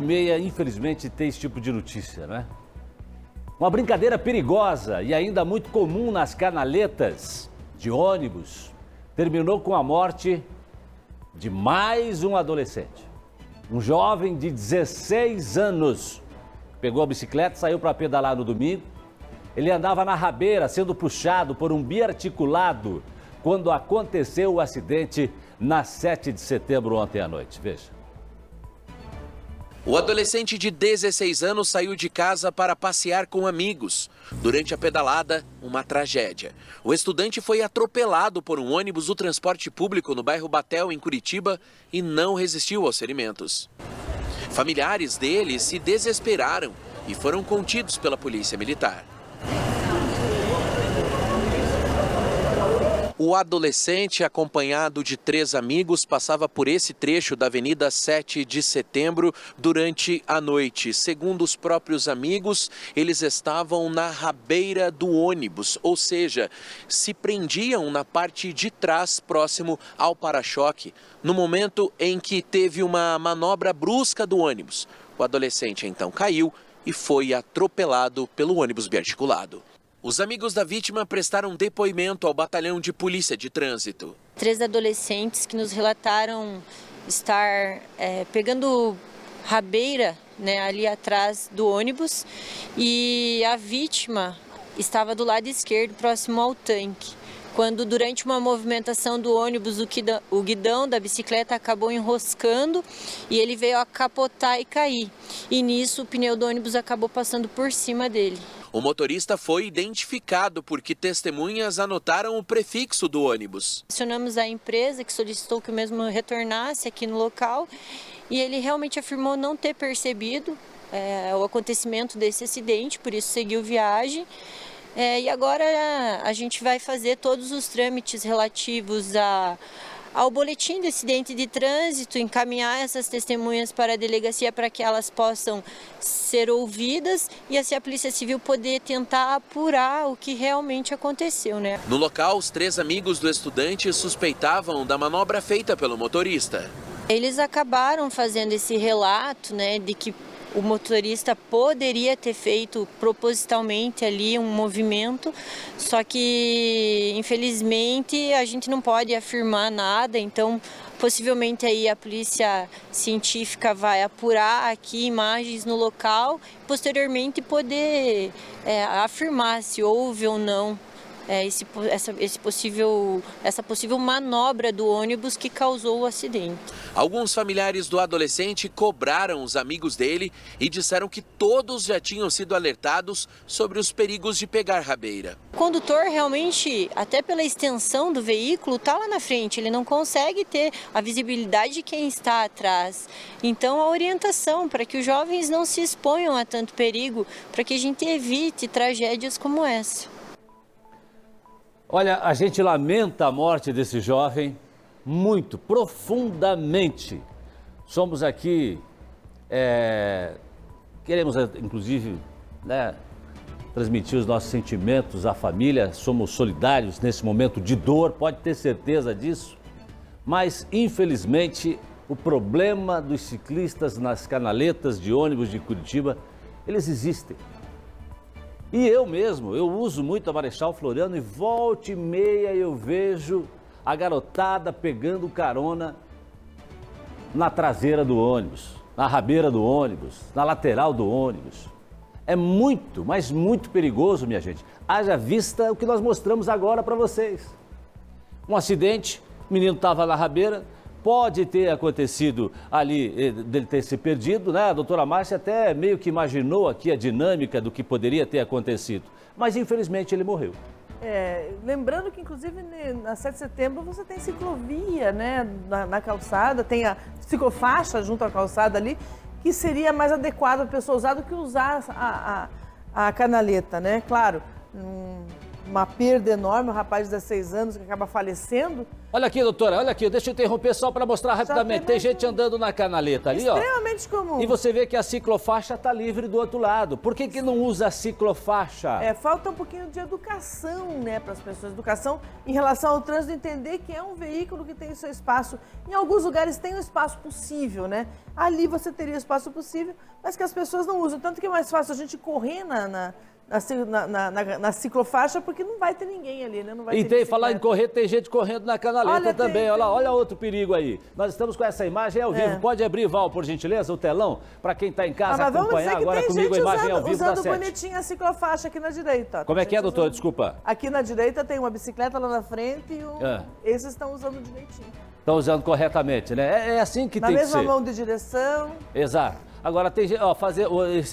meia, infelizmente, tem esse tipo de notícia, né? Uma brincadeira perigosa e ainda muito comum nas canaletas de ônibus terminou com a morte de mais um adolescente. Um jovem de 16 anos pegou a bicicleta e saiu para pedalar no domingo. Ele andava na rabeira, sendo puxado por um biarticulado quando aconteceu o acidente na 7 de setembro ontem à noite. Veja. O adolescente de 16 anos saiu de casa para passear com amigos. Durante a pedalada, uma tragédia. O estudante foi atropelado por um ônibus do transporte público no bairro Batel, em Curitiba, e não resistiu aos ferimentos. Familiares dele se desesperaram e foram contidos pela polícia militar. O adolescente, acompanhado de 3 amigos, passava por esse trecho da Avenida 7 de Setembro durante a noite. Segundo os próprios amigos, eles estavam na rabeira do ônibus, ou seja, se prendiam na parte de trás, próximo ao para-choque, no momento em que teve uma manobra brusca do ônibus. O adolescente então caiu e foi atropelado pelo ônibus biarticulado. Os amigos da vítima prestaram depoimento ao batalhão de polícia de trânsito. 3 adolescentes que nos relataram estar pegando rabeira, né, ali atrás do ônibus, e a vítima estava do lado esquerdo, próximo ao tanque. Quando, durante uma movimentação do ônibus, o guidão da bicicleta acabou enroscando e ele veio a capotar e cair. E nisso o pneu do ônibus acabou passando por cima dele. O motorista foi identificado porque testemunhas anotaram o prefixo do ônibus. Acionamos a empresa, que solicitou que o mesmo retornasse aqui no local, e ele realmente afirmou não ter percebido o acontecimento desse acidente, por isso seguiu viagem. E agora a gente vai fazer todos os trâmites relativos ao boletim de acidente de trânsito, encaminhar essas testemunhas para a delegacia para que elas possam ser ouvidas e assim a Polícia Civil poder tentar apurar o que realmente aconteceu, né? No local, os 3 amigos do estudante suspeitavam da manobra feita pelo motorista. Eles acabaram fazendo esse relato, né, de que o motorista poderia ter feito propositalmente ali um movimento, só que infelizmente a gente não pode afirmar nada, então possivelmente aí a polícia científica vai apurar aqui imagens no local, posteriormente poder afirmar se houve ou não essa possível manobra do ônibus que causou o acidente. Alguns familiares do adolescente cobraram os amigos dele e disseram que todos já tinham sido alertados sobre os perigos de pegar rabeira. O condutor realmente, até pela extensão do veículo, está lá na frente, ele não consegue ter a visibilidade de quem está atrás. Então a orientação para que os jovens não se exponham a tanto perigo, para que a gente evite tragédias como essa. Olha, a gente lamenta a morte desse jovem muito, profundamente. Somos aqui, queremos inclusive, né, transmitir os nossos sentimentos à família, somos solidários nesse momento de dor, pode ter certeza disso. Mas, infelizmente, o problema dos ciclistas nas canaletas de ônibus de Curitiba, eles existem. E eu mesmo, eu uso muito a Marechal Floriano e volta e meia eu vejo a garotada pegando carona na traseira do ônibus, na rabeira do ônibus, na lateral do ônibus. É muito, mas muito perigoso, minha gente. Haja vista o que nós mostramos agora para vocês. Um acidente, o menino estava na rabeira, pode ter acontecido ali, dele ter se perdido, né? A doutora Márcia até meio que imaginou aqui a dinâmica do que poderia ter acontecido. Mas, infelizmente, ele morreu. Lembrando que, inclusive, na 7 de setembro você tem ciclovia, né? Na calçada, tem a ciclofaixa junto à calçada ali, que seria mais adequado a pessoa usar do que usar a canaleta, né? Claro, uma perda enorme, um rapaz de 16 anos que acaba falecendo, Olha aqui, doutora, olha aqui, deixa eu interromper só para mostrar rapidamente. Tem gente andando na canaleta ali, ó. Extremamente comum. E você vê que a ciclofaixa está livre do outro lado. Por que não usa a ciclofaixa? Falta um pouquinho de educação, né, para as pessoas. Educação em relação ao trânsito, entender que é um veículo que tem o seu espaço. Em alguns lugares tem o espaço possível, né? Ali você teria o espaço possível, mas que as pessoas não usam. Tanto que é mais fácil a gente correr na ciclofaixa, porque não vai ter ninguém ali, né? Não vai E ter tem, bicicleta. falar em correr, tem gente correndo na canaleta Olha, também. Olha outro perigo aí. Nós estamos com essa imagem ao vivo. É. Pode abrir, Val, por gentileza, o telão, para quem está em casa Mas vamos acompanhar dizer que agora tem comigo a gente imagem ao vivo da usando 7. bonitinha a ciclofaixa aqui na direita. Ó. Como é Tem que é, gente doutor? usando- Desculpa. Aqui na direita tem uma bicicleta lá na frente e esses estão usando direitinho. Estão usando corretamente, né? É assim que Na tem que mesma ser. mão de direção. Exato. Agora tem gente, ó,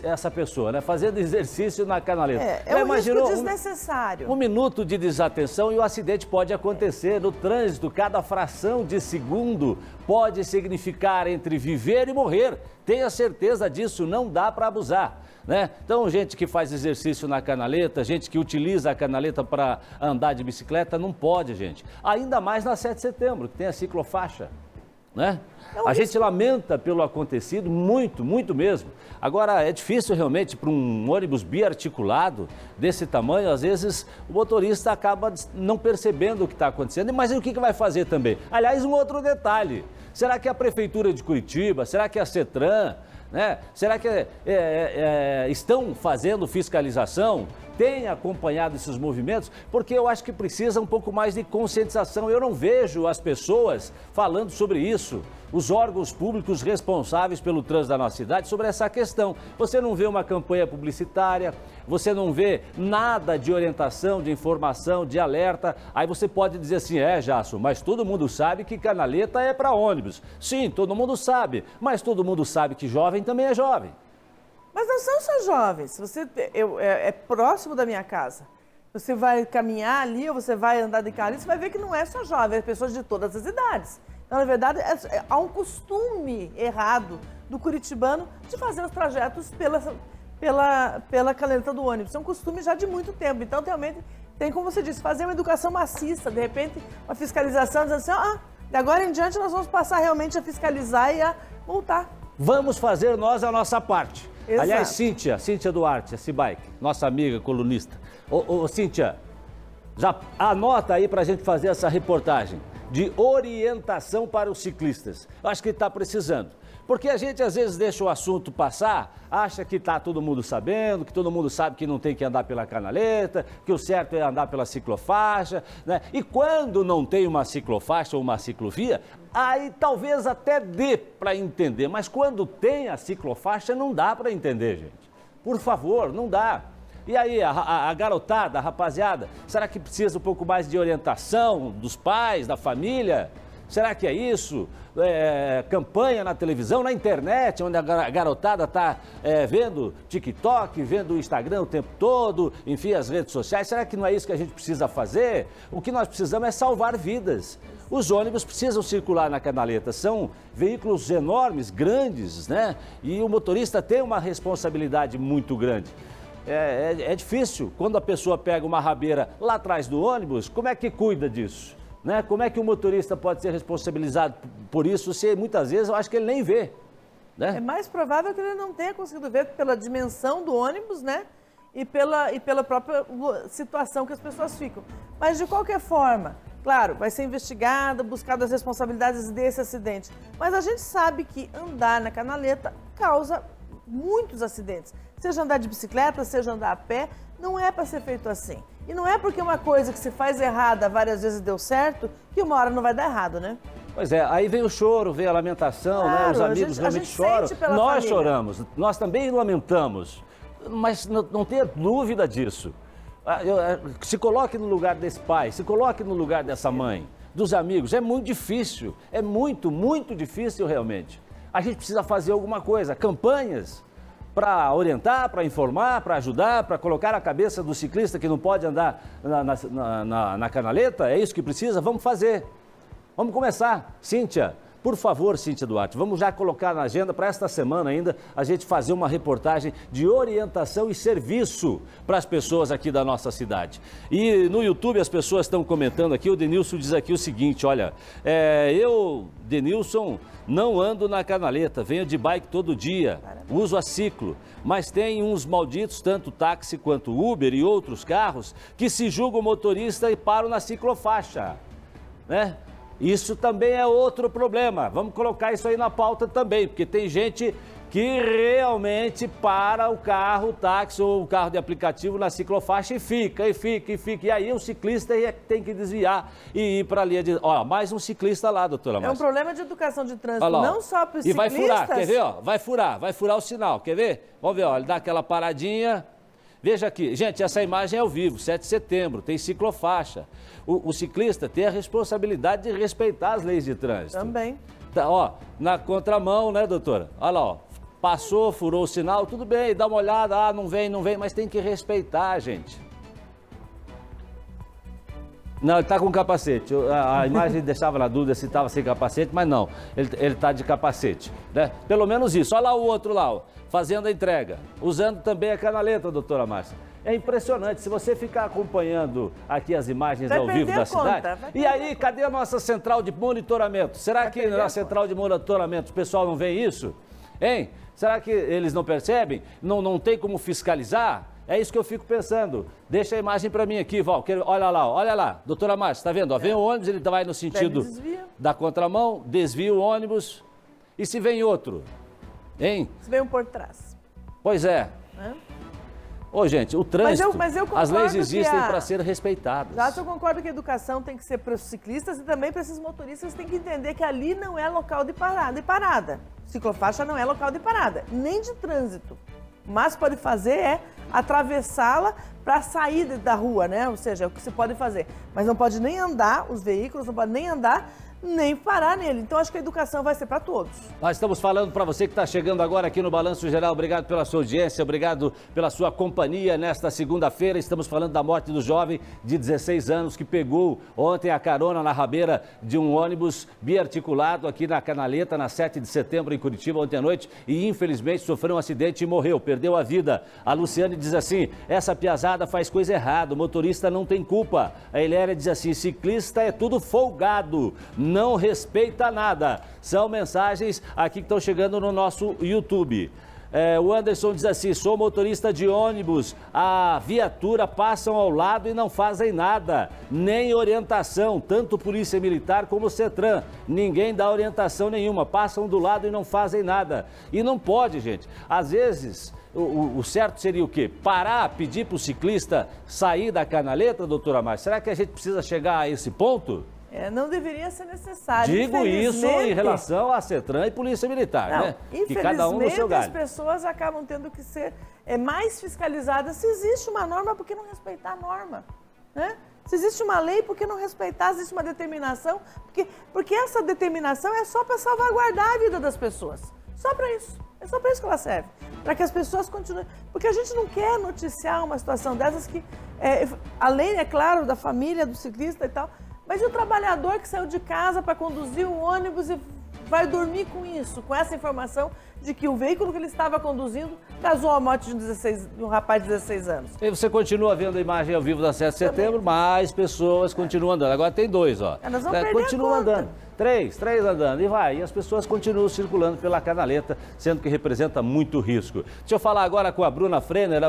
essa pessoa, né? Fazendo exercício na canaleta. É Já um risco imaginou desnecessário. um minuto de desatenção e o acidente pode acontecer. No trânsito, cada fração de segundo pode significar entre viver e morrer. Tenha certeza disso, não dá para abusar. Né? Então, gente que faz exercício na canaleta, gente que utiliza a canaleta para andar de bicicleta, não pode, gente. Ainda mais na 7 de setembro, que tem a ciclofaixa. Né? A gente lamenta pelo acontecido, muito, muito mesmo. Agora, é difícil realmente para um ônibus biarticulado desse tamanho, às vezes o motorista acaba não percebendo o que está acontecendo. Mas o que vai fazer também? Aliás, um outro detalhe, será que a Prefeitura de Curitiba, será que a CETRAN, né? Será que estão fazendo fiscalização? Tem acompanhado esses movimentos? Porque eu acho que precisa um pouco mais de conscientização. Eu não vejo as pessoas falando sobre isso, os órgãos públicos responsáveis pelo trânsito da nossa cidade sobre essa questão. Você não vê uma campanha publicitária, você não vê nada de orientação, de informação, de alerta. Aí você pode dizer assim, Jasso, mas todo mundo sabe que canaleta é para ônibus. Sim, todo mundo sabe, mas todo mundo sabe que jovem também é jovem. Mas não são só jovens. É próximo da minha casa. Você vai caminhar ali ou você vai andar de carro ali, você vai ver que não é só jovem, é pessoas de todas as idades. Então, na verdade, há um costume errado do curitibano de fazer os trajetos pela canaleta do ônibus. É um costume já de muito tempo. Então, realmente, tem, como você disse, fazer uma educação maciça, de repente, uma fiscalização, dizendo assim, de agora em diante nós vamos passar realmente a fiscalizar e a multar. Vamos fazer nós a nossa parte. Exato. Aliás, Cíntia Duarte, a Cibike, nossa amiga colunista. Cíntia, já anota aí para a gente fazer essa reportagem de orientação para os ciclistas. Eu acho que está precisando. Porque a gente às vezes deixa o assunto passar, acha que está todo mundo sabendo, que todo mundo sabe que não tem que andar pela canaleta, que o certo é andar pela ciclofaixa, né? E quando não tem uma ciclofaixa ou uma ciclovia, aí talvez até dê para entender, mas quando tem a ciclofaixa não dá para entender, gente. Por favor, não dá. E aí, a garotada, a rapaziada, será que precisa um pouco mais de orientação dos pais, da família? Será que é isso? Campanha na televisão, na internet, onde a garotada está vendo TikTok, vendo o Instagram o tempo todo, enfim, as redes sociais. Será que não é isso que a gente precisa fazer? O que nós precisamos é salvar vidas. Os ônibus precisam circular na canaleta, são veículos enormes, grandes, né? E o motorista tem uma responsabilidade muito grande. É difícil, quando a pessoa pega uma rabeira lá atrás do ônibus, como é que cuida disso? Né? Como é que o motorista pode ser responsabilizado por isso se muitas vezes eu acho que ele nem vê? Né? É mais provável que ele não tenha conseguido ver pela dimensão do ônibus, né? E pela própria situação que as pessoas ficam. Mas de qualquer forma, claro, vai ser investigado, buscado as responsabilidades desse acidente. Mas a gente sabe que andar na canaleta causa muitos acidentes. Seja andar de bicicleta, seja andar a pé, não é para ser feito assim. E não é porque uma coisa que se faz errada várias vezes deu certo, que uma hora não vai dar errado, né? Pois é, aí vem o choro, vem a lamentação, Claro, né? Os amigos realmente choram. Nós choramos, nós também lamentamos, mas não tenha dúvida disso. Se coloque no lugar desse pai, se coloque no lugar dessa mãe, dos amigos. É muito difícil, é muito, muito difícil realmente. A gente precisa fazer alguma coisa, campanhas para orientar, para informar, para ajudar, para colocar a cabeça do ciclista que não pode andar na canaleta. É isso que precisa? Vamos fazer. Vamos começar. Cíntia, Por favor, Cíntia Duarte, vamos já colocar na agenda para esta semana ainda a gente fazer uma reportagem de orientação e serviço para as pessoas aqui da nossa cidade. E no YouTube as pessoas estão comentando aqui, o Denilson diz aqui o seguinte, olha, eu, Denilson, não ando na canaleta, venho de bike todo dia, uso a ciclo, mas tem uns malditos, tanto táxi quanto Uber e outros carros, que se julgam motorista e param na ciclofaixa, né? Isso também é outro problema. Vamos colocar isso aí na pauta também, porque tem gente que realmente para o carro, o táxi ou o carro de aplicativo na ciclofaixa e fica. E aí o ciclista tem que desviar e ir para a linha de... Ó, mais um ciclista lá, doutora Márcia. É um problema de educação de trânsito, lá, não só para os e ciclistas. vai furar, quer ver? Ó, vai furar o sinal, quer ver? Vamos ver, ó, ele dá aquela paradinha... Veja aqui, gente, essa imagem é ao vivo, 7 de setembro, tem ciclofaixa. O ciclista tem a responsabilidade de respeitar as leis de trânsito. Também. Tá, ó, na contramão, né, doutora? Olha lá, ó, passou, furou o sinal, tudo bem, dá uma olhada, não vem, mas tem que respeitar, gente. Não, ele tá com capacete. A imagem deixava na dúvida se estava sem capacete, mas não, ele tá de capacete, né? Pelo menos isso. Olha lá o outro lá, ó, fazendo a entrega, usando também a canaleta, doutora Márcia. É impressionante, se você ficar acompanhando aqui as imagens ao vivo da cidade. E aí, cadê a nossa central de monitoramento? Será que na central de monitoramento o pessoal não vê isso? Hein? Será que eles não percebem? Não tem como fiscalizar? É isso que eu fico pensando. Deixa a imagem para mim aqui, Val. Olha lá, doutora Márcia, está vendo? Ó, vem o ônibus, ele vai no sentido da contramão, desvia o ônibus. E se vem outro? Hein? Se vem um por trás. Pois é. Ô, gente, o trânsito, mas eu as leis existem para ser respeitadas. Já eu concordo que a educação tem que ser para os ciclistas e também para esses motoristas têm que entender que ali não é local de parada. Ciclofaixa não é local de parada, nem de trânsito. O máximo que pode fazer é atravessá-la para sair da rua, né? Ou seja, é o que se pode fazer. Mas não pode nem andar, os veículos não podem nem andar, nem parar nele. Então, acho que a educação vai ser para todos. Nós estamos falando para você que está chegando agora aqui no Balanço Geral. Obrigado pela sua audiência, obrigado pela sua companhia nesta segunda-feira. Estamos falando da morte do jovem de 16 anos que pegou ontem a carona na rabeira de um ônibus biarticulado aqui na Canaleta, na 7 de setembro, em Curitiba, ontem à noite. E, infelizmente, sofreu um acidente e morreu, perdeu a vida. A Luciane diz assim, essa piazada faz coisa errada, o motorista não tem culpa. A Eléria diz assim, ciclista é tudo folgado, não respeita nada. São mensagens aqui que estão chegando no nosso YouTube. O Anderson diz assim, sou motorista de ônibus, a viatura passam ao lado e não fazem nada, nem orientação, tanto Polícia Militar como o CETRAN, ninguém dá orientação nenhuma, passam do lado e não fazem nada. E não pode, gente, às vezes... O certo seria o quê? Parar, pedir para o ciclista sair da canaleta, doutora Márcia? Será que a gente precisa chegar a esse ponto? Não deveria ser necessário. Digo isso em relação a CETRAN e Polícia Militar, né? Que cada um no seu galho. As pessoas acabam tendo que ser mais fiscalizadas. Se existe uma norma, por que não respeitar a norma? Né? Se existe uma lei, por que não respeitar? Se existe uma determinação, porque essa determinação é só para salvaguardar a vida das pessoas. Só para isso. É só para isso que ela serve. Para que as pessoas continuem. Porque a gente não quer noticiar uma situação dessas que, além, é claro, da família, do ciclista e tal, mas e o trabalhador que saiu de casa para conduzir o ônibus e vai dormir com isso, com essa informação de que o veículo que ele estava conduzindo causou a morte de um rapaz de 16 anos. E você continua vendo a imagem ao vivo da 7 de setembro, mais pessoas continuam andando. Agora tem 2, ó. Nós vamos perder continuam andando. 3 andando e vai. E as pessoas continuam circulando pela canaleta, sendo que representa muito risco. Deixa eu falar agora com a Bruna Frenner.